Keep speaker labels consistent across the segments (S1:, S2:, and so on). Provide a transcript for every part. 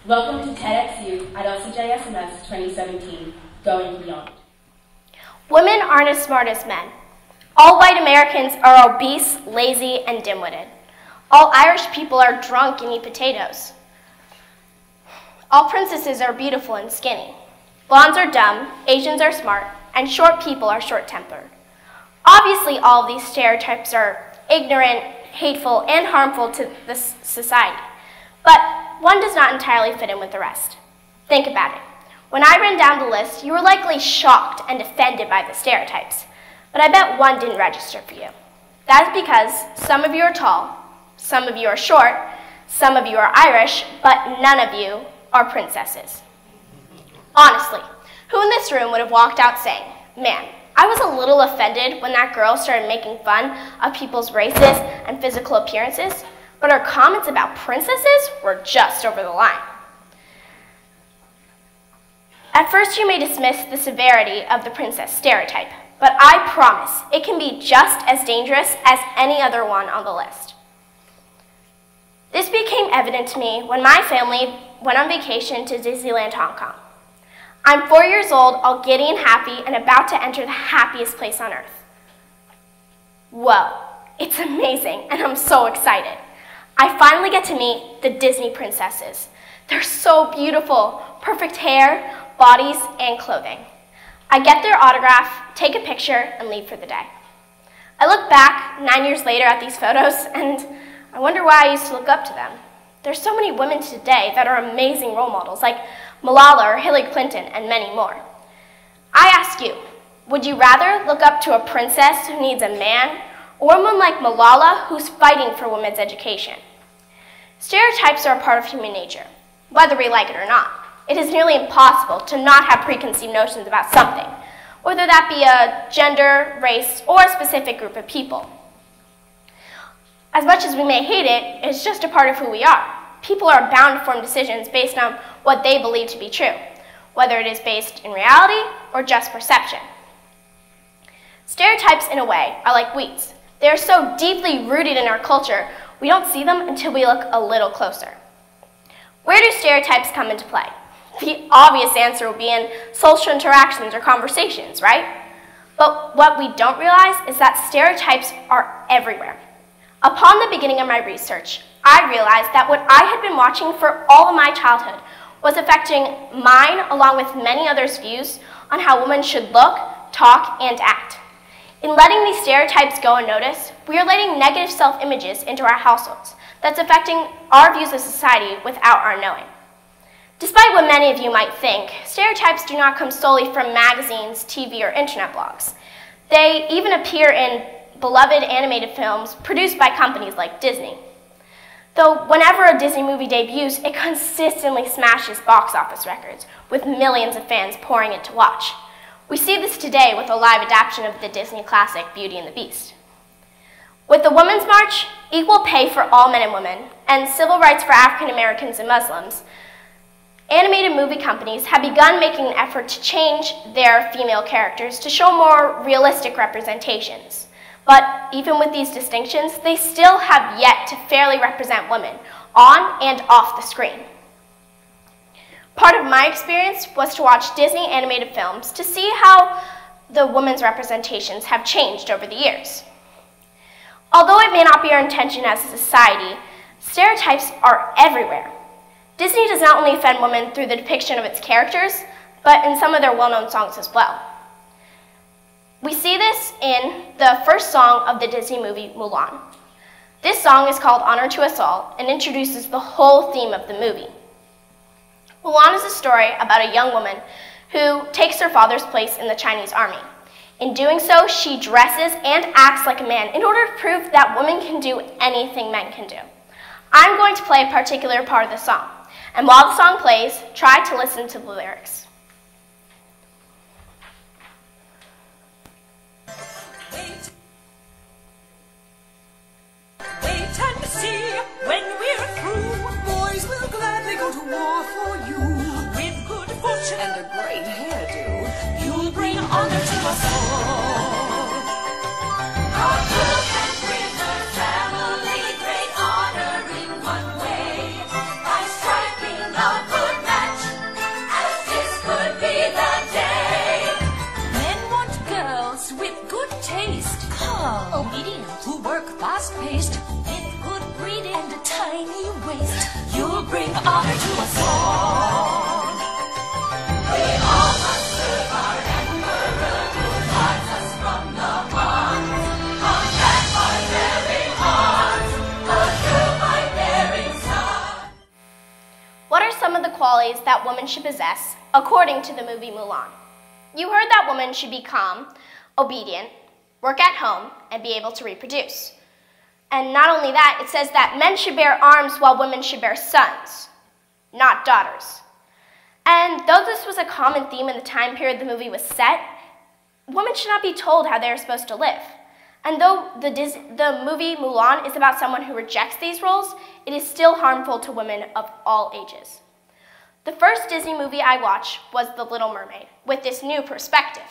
S1: Welcome to TEDxYouth at LCJSMS 2017, Going Beyond.
S2: Women aren't as smart as men. All white Americans are obese, lazy, and dim-witted. All Irish people are drunk and eat potatoes. All princesses are beautiful and skinny. Blondes are dumb, Asians are smart, and short people are short-tempered. Obviously, all of these stereotypes are ignorant, hateful, and harmful to this society. But one does not entirely fit in with the rest. Think about it. When I ran down the list, you were likely shocked and offended by the stereotypes. But I bet one didn't register for you. That is because some of you are tall, some of you are short, some of you are Irish, but none of you are princesses. Honestly, who in this room would have walked out saying, "Man, I was a little offended when that girl started making fun of people's races and physical appearances, but her comments about princesses were just over the line." At first, you may dismiss the severity of the princess stereotype, but I promise it can be just as dangerous as any other one on the list. This became evident to me when my family went on vacation to Disneyland, Hong Kong. I'm 4 years old, all giddy and happy, and about to enter the happiest place on earth. Whoa, it's amazing, and I'm so excited. I finally get to meet the Disney princesses. They're so beautiful, perfect hair, bodies, and clothing. I get their autograph, take a picture, and leave for the day. I look back 9 years later at these photos, and I wonder why I used to look up to them. There's so many women today that are amazing role models, like Malala or Hillary Clinton, and many more. I ask you, would you rather look up to a princess who needs a man, or a woman like Malala who's fighting for women's education? Stereotypes are a part of human nature, whether we like it or not. It is nearly impossible to not have preconceived notions about something, whether that be a gender, race, or a specific group of people. As much as we may hate it, it's just a part of who we are. People are bound to form decisions based on what they believe to be true, whether it is based in reality or just perception. Stereotypes, in a way, are like weeds. They are so deeply rooted in our culture, we don't see them until we look a little closer. Where do stereotypes come into play? The obvious answer will be in social interactions or conversations, right? But what we don't realize is that stereotypes are everywhere. Upon the beginning of my research, I realized that what I had been watching for all of my childhood was affecting mine, along with many others' views on how women should look, talk, and act. In letting these stereotypes go unnoticed, we are letting negative self-images into our households that's affecting our views of society without our knowing. Despite what many of you might think, stereotypes do not come solely from magazines, TV, or internet blogs. They even appear in beloved animated films produced by companies like Disney. Though whenever a Disney movie debuts, it consistently smashes box office records, with millions of fans pouring in to watch. We see this today with a live adaptation of the Disney classic Beauty and the Beast. With the Women's March, equal pay for all men and women, and civil rights for African Americans and Muslims, animated movie companies have begun making an effort to change their female characters to show more realistic representations. But even with these distinctions, they still have yet to fairly represent women on and off the screen. Part of my experience was to watch Disney animated films to see how the women's representations have changed over the years. Although it may not be our intention as a society, stereotypes are everywhere. Disney does not only offend women through the depiction of its characters, but in some of their well-known songs as well. We see this in the first song of the Disney movie, Mulan. This song is called Honor to Us All and introduces the whole theme of the movie. Mulan is a story about a young woman who takes her father's place in the Chinese army. In doing so, she dresses and acts like a man in order to prove that women can do anything men can do. I'm going to play a particular part of the song, and while the song plays, try to listen to the lyrics.
S3: Wait and see, when we're through, boys will gladly go to war for you. With good fortune and a great hairdo, you'll bring honor to us all. Our cook and winner family, great honor in one way, by striking a good honor to us all. We all must serve our emperor who guides us from the heart. Conquered barbaric hearts, a true barbaric star.
S2: What are some of the qualities that women should possess according to the movie Mulan? You heard that women should be calm, obedient, work at home, and be able to reproduce. And not only that, it says that men should bear arms while women should bear sons, not daughters. And though this was a common theme in the time period the movie was set, women should not be told how they are supposed to live. And though the movie Mulan is about someone who rejects these roles, it is still harmful to women of all ages. The first Disney movie I watched was The Little Mermaid, with this new perspective.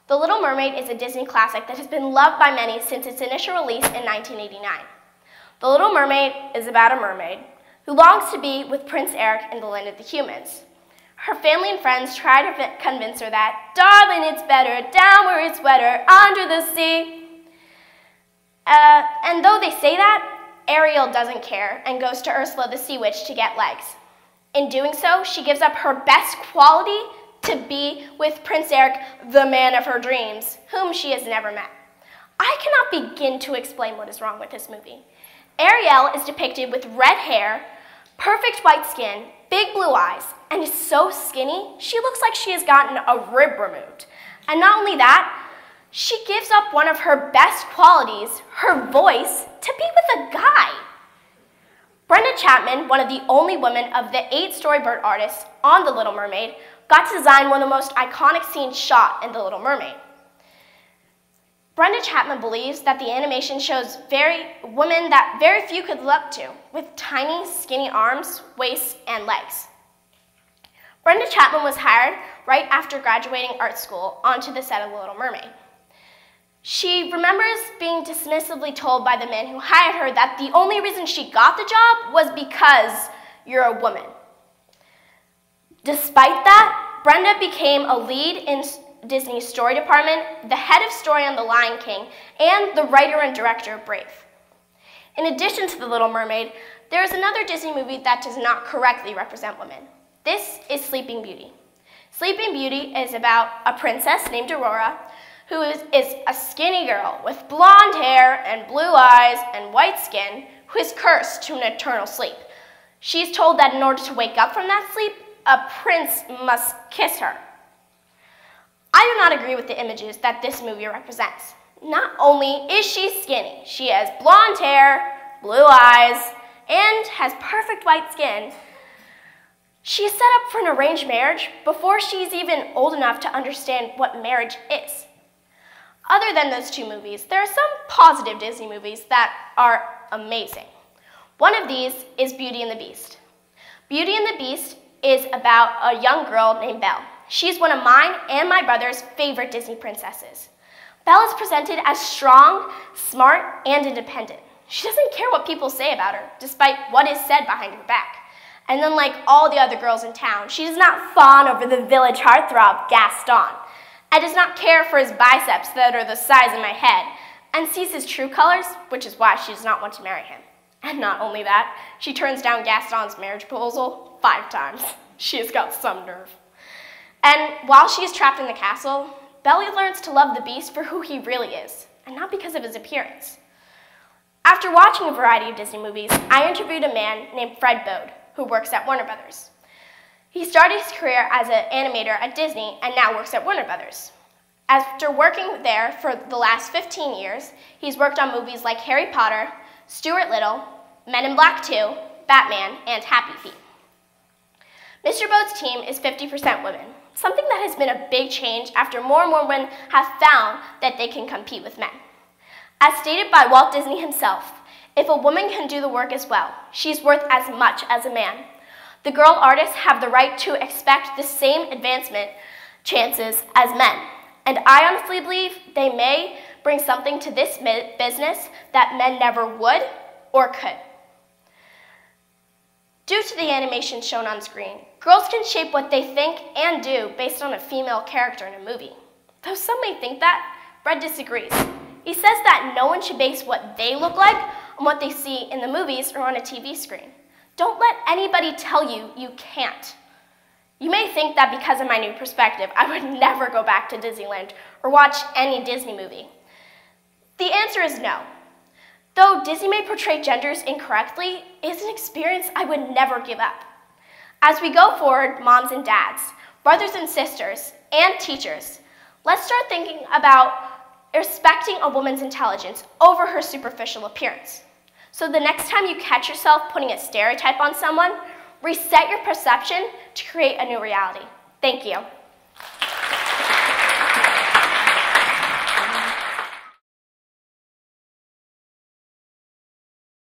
S2: The Little Mermaid is a Disney classic that has been loved by many since its initial release in 1989. The Little Mermaid is about a mermaid who longs to be with Prince Eric in the land of the humans. Her family and friends try to convince her that, darling, it's better down where it's wetter, under the sea. And though they say that, Ariel doesn't care and goes to Ursula the Sea Witch to get legs. In doing so, she gives up her best quality to be with Prince Eric, the man of her dreams, whom she has never met. I cannot begin to explain what is wrong with this movie. Ariel is depicted with red hair, perfect white skin, big blue eyes, and is so skinny, she looks like she has gotten a rib removed. And not only that, she gives up one of her best qualities, her voice, to be with a guy. Brenda Chapman, one of the only women of the 8 storyboard artists on The Little Mermaid, got to design one of the most iconic scenes shot in The Little Mermaid. Brenda Chapman believes that the animation shows women that very few could look up to, with tiny, skinny arms, waists, and legs. Brenda Chapman was hired right after graduating art school onto the set of The Little Mermaid. She remembers being dismissively told by the men who hired her that the only reason she got the job was because you're a woman. Despite that, Brenda became a lead in Disney's story department, the head of story on The Lion King, and the writer and director of Brave. In addition to The Little Mermaid, there is another Disney movie that does not correctly represent women. This is Sleeping Beauty. Sleeping Beauty is about a princess named Aurora who is a skinny girl with blonde hair and blue eyes and white skin who is cursed to an eternal sleep. She is told that in order to wake up from that sleep, a prince must kiss her. I do not agree with the images that this movie represents. Not only is she skinny, she has blonde hair, blue eyes, and has perfect white skin. She is set up for an arranged marriage before she's even old enough to understand what marriage is. Other than those 2 movies, there are some positive Disney movies that are amazing. One of these is Beauty and the Beast. Beauty and the Beast is about a young girl named Belle. She's one of mine and my brother's favorite Disney princesses. Belle is presented as strong, smart, and independent. She doesn't care what people say about her, despite what is said behind her back. And then, like all the other girls in town, she does not fawn over the village heartthrob, Gaston, and does not care for his biceps that are the size of my head, and sees his true colors, which is why she does not want to marry him. And not only that, she turns down Gaston's marriage proposal 5 times. She has got some nerve. And while she is trapped in the castle, Belle learns to love the Beast for who he really is, and not because of his appearance. After watching a variety of Disney movies, I interviewed a man named Fred Bode, who works at Warner Brothers. He started his career as an animator at Disney and now works at Warner Brothers. After working there for the last 15 years, he's worked on movies like Harry Potter, Stuart Little, Men in Black 2, Batman, and Happy Feet. Mr. Bode's team is 50% women, something that has been a big change after more and more women have found that they can compete with men. As stated by Walt Disney himself, if a woman can do the work as well, she's worth as much as a man. The girl artists have the right to expect the same advancement chances as men, and I honestly believe they may bring something to this business that men never would or could. Due to the animation shown on screen, girls can shape what they think and do based on a female character in a movie. Though some may think that, Fred disagrees. He says that no one should base what they look like on what they see in the movies or on a TV screen. Don't let anybody tell you you can't. You may think that because of my new perspective, I would never go back to Disneyland or watch any Disney movie. The answer is no. Though Disney may portray genders incorrectly, it is an experience I would never give up. As we go forward, moms and dads, brothers and sisters, and teachers, let's start thinking about respecting a woman's intelligence over her superficial appearance. So the next time you catch yourself putting a stereotype on someone, reset your perception to create a new reality. Thank you.